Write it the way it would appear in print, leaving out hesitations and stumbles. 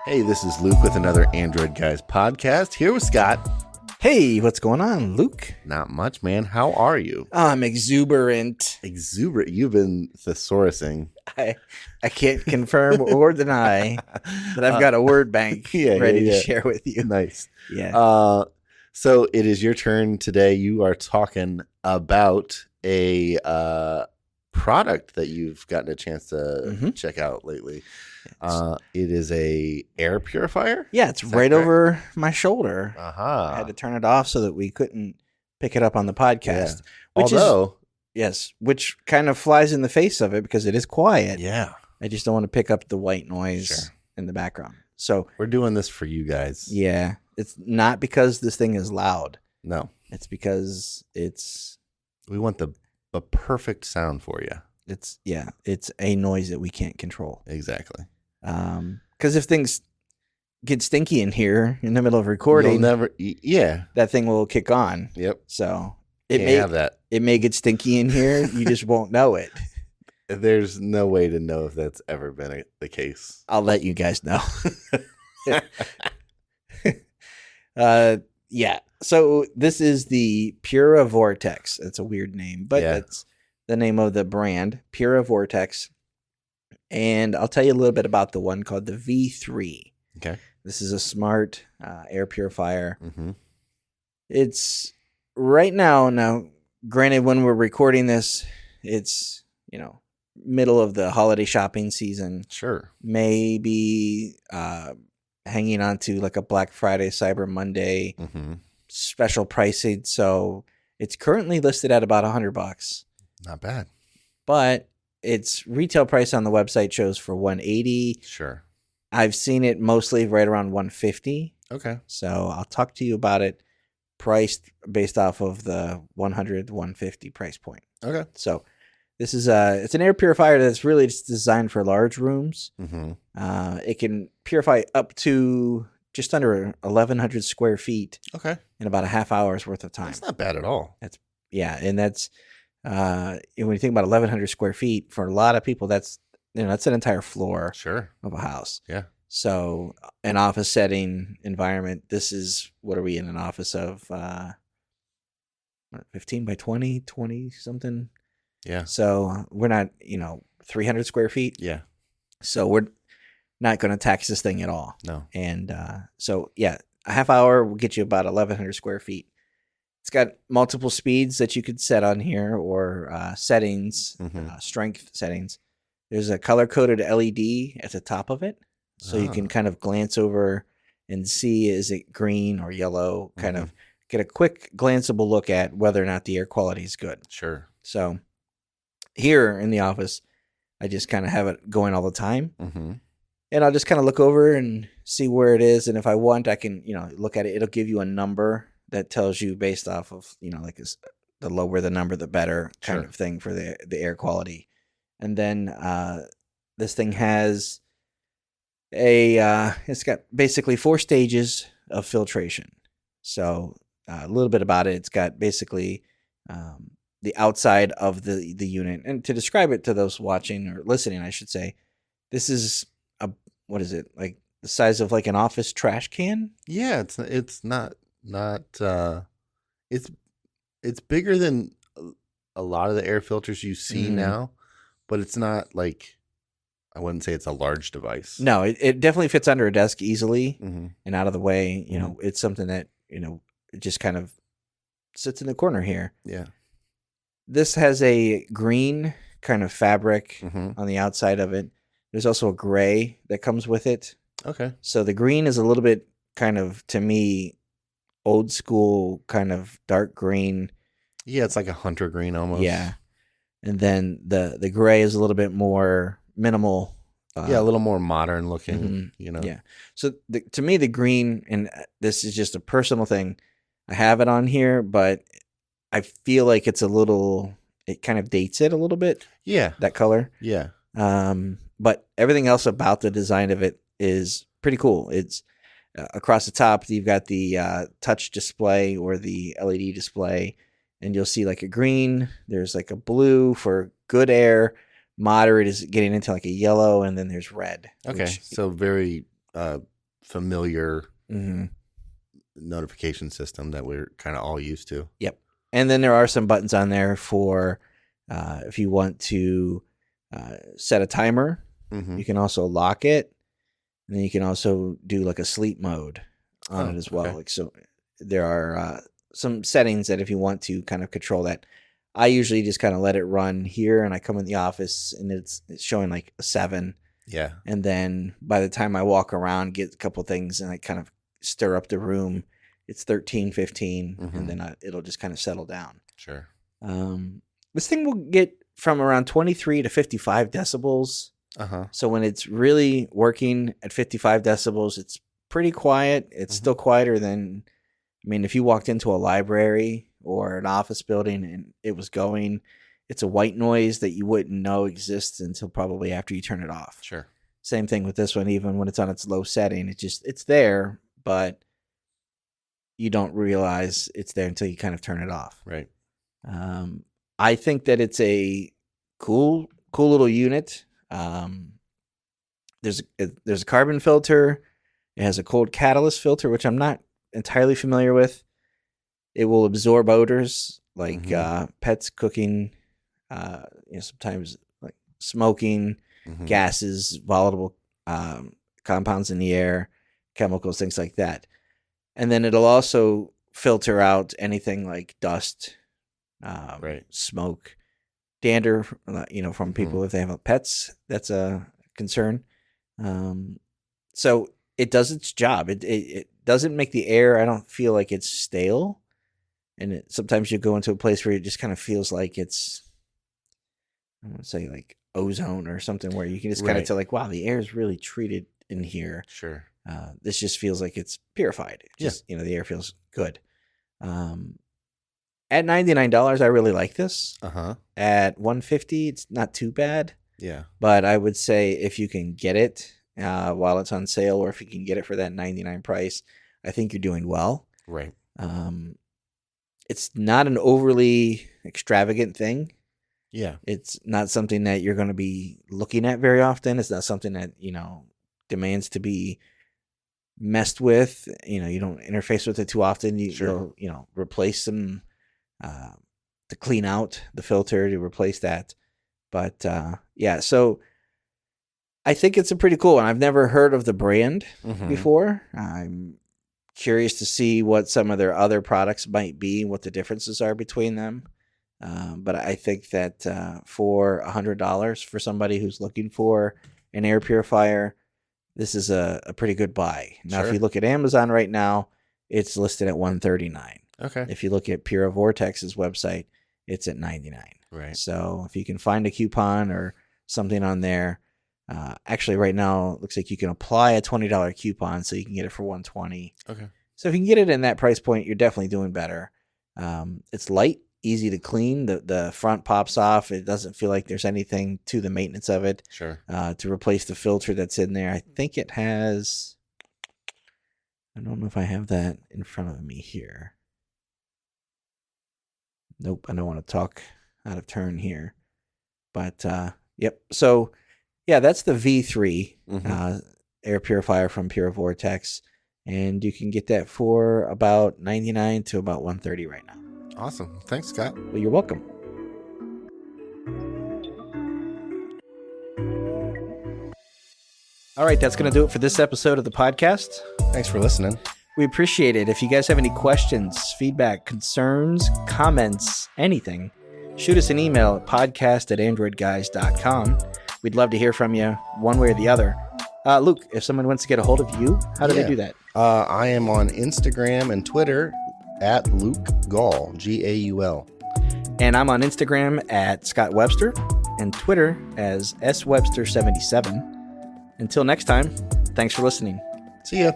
Hey, this is Luke with another Android Guys podcast. Here with Scott. Hey, what's going on, Luke? Not much, man. How are you? I'm exuberant. Exuberant. You've been thesaurusing. I can't confirm or deny, but I've got a word bank ready to share with you. Nice. Yeah. So it is your turn today. You are talking about a product that you've gotten a chance to check out lately. It is a air purifier. Yeah, it's right over my shoulder. Uh-huh. I had to turn it off so that we couldn't pick it up on the podcast. Yeah. Which kind of flies in the face of it because it is quiet. Yeah. I just don't want to pick up the white noise in the background. So we're doing this for you guys. Yeah. It's not because this thing is loud. No. It's because we want the perfect sound for you. It's a noise that we can't control. Exactly. Because if things get stinky in here in the middle of recording, that thing will kick on. Yep. So it may get stinky in here. You just won't know it. There's no way to know if that's ever been the case. I'll let you guys know. Yeah. So this is the Purivortex. It's a weird name, but that's the name of the brand, Purivortex. And I'll tell you a little bit about the one called the V3. Okay. This is a smart air purifier. Mm-hmm. It's right now, granted, when we're recording this, it's, middle of the holiday shopping season. Sure. Maybe hanging on to like a Black Friday, Cyber Monday special pricing. So it's currently listed at about $100. Not bad. But its retail price on the website shows for $180. Sure. I've seen it mostly right around $150. Okay. So I'll talk to you about it priced based off of the $100, $150 price point. Okay. So this is it's an air purifier that's really just designed for large rooms. Mm-hmm. It can purify up to just under 1,100 square feet. Okay. In about a half hour's worth of time. That's not bad at all. That's when you think about 1,100 square feet, for a lot of people, that's an entire floor of a house. Yeah. So an office setting environment, this is, what are we in an office of? 15 by 20 something. Yeah. So we're not, 300 square feet. Yeah. So we're not going to tax this thing at all. No. And a half hour will get you about 1,100 square feet. It's got multiple speeds that you could set on here, or settings, strength settings. There's a color-coded LED at the top of it, so you can kind of glance over and see, is it green or yellow, kind of get a quick glanceable look at whether or not the air quality is good. Sure. So here in the office, I just kind of have it going all the time. Mm-hmm. And I'll just kind of look over and see where it is. And if I want, I can, look at it. It'll give you a number that tells you based off of, the lower the number, the better kind of thing for the air quality. And then this thing has it's got basically 4 stages of filtration. So a little bit about it. It's got basically the outside of the unit. And to describe it to those watching or listening, I should say, this is what is it, like the size of like an office trash can? Yeah, it's not it's bigger than a lot of the air filters you see now, but it's not like, I wouldn't say it's a large device. No, it definitely fits under a desk easily and out of the way. It's something that, it just kind of sits in the corner here. Yeah. This has a green kind of fabric on the outside of it. There's also a gray that comes with it. Okay. So the green is a little bit kind of, to me, old school kind of dark green. Yeah, it's like a hunter green almost. Yeah. And then the gray is a little bit more minimal. A little more modern looking, Yeah. So to me, the green, and this is just a personal thing, I have it on here, but I feel like it kind of dates it a little bit. Yeah. That color. Yeah. But everything else about the design of it is pretty cool. It's across the top, you've got the touch display or the LED display, and you'll see like a green. There's like a blue for good air. Moderate is getting into like a yellow, and then there's red. Okay, so very familiar notification system that we're kind of all used to. Yep. And then there are some buttons on there for if you want to set a timer. You can also lock it. And then you can also do like a sleep mode on it as well. Like, so there are some settings that if you want to kind of control that. I usually just kind of let it run here, and I come in the office and it's showing like a 7. Yeah. And then by the time I walk around, get a couple things, and I kind of stir up the room, it's 13, 15, and then it'll just kind of settle down. Sure. This thing will get from around 23 to 55 decibels. So when it's really working at 55 decibels, it's pretty quiet. It's still quieter than, I mean, if you walked into a library or an office building and it was going, it's a white noise that you wouldn't know exists until probably after you turn it off. Sure. Same thing with this one. Even when it's on its low setting, it's there, but you don't realize it's there until you kind of turn it off. Right. I think that it's a cool little unit. There's a carbon filter. It has a cold catalyst filter, which I'm not entirely familiar with. It will absorb odors like pets cooking, sometimes like smoking, gases, volatile compounds in the air, chemicals, things like that. And then it'll also filter out anything like dust, smoke, dander, from people if they have pets. That's a concern. So it does its job. It doesn't make the air, I don't feel like it's stale. And sometimes you go into a place where it just kind of feels like it's, I want to say like ozone or something, where you can just kind of tell like, wow, the air is really treated in here. Sure. This just feels like it's purified. The air feels good. At $99, I really like this. At $150, it's not too bad. Yeah. But I would say if you can get it while it's on sale, or if you can get it for that $99 price, I think you're doing well. Right. It's not an overly extravagant thing. Yeah. It's not something that you're going to be looking at very often. It's not something that, demands to be messed with. You don't interface with it too often. You'll replace some to clean out the filter, to replace that. But so I think it's a pretty cool one. I've never heard of the brand before. I'm curious to see what some of their other products might be, what the differences are between them. But I think that for $100 for somebody who's looking for an air purifier, this is a pretty good buy. Now, if you look at Amazon right now, it's listed at $139. Okay. If you look at Purivortex's website, it's at $99. Right. So if you can find a coupon or something on there, actually right now it looks like you can apply a $20 coupon so you can get it for $120. Okay. So if you can get it in that price point, you're definitely doing better. It's light, easy to clean. The front pops off. It doesn't feel like there's anything to the maintenance of it. Sure. To replace the filter that's in there, I think it has, I don't know if I have that in front of me here. Nope, I don't want to talk out of turn here. But, yep. So, yeah, that's the V3 air purifier from Purivortex. And you can get that for about $99 to about $130 right now. Awesome. Thanks, Scott. Well, you're welcome. All right, that's going to do it for this episode of the podcast. Thanks for listening. We appreciate it. If you guys have any questions, feedback, concerns, comments, anything, shoot us an email at podcast@AndroidGuys.com. We'd love to hear from you one way or the other. Luke, if someone wants to get a hold of you, how do they do that? I am on Instagram and Twitter at Luke Gaul, Gaul. And I'm on Instagram at Scott Webster and Twitter as SWebster77. Until next time, thanks for listening. See ya.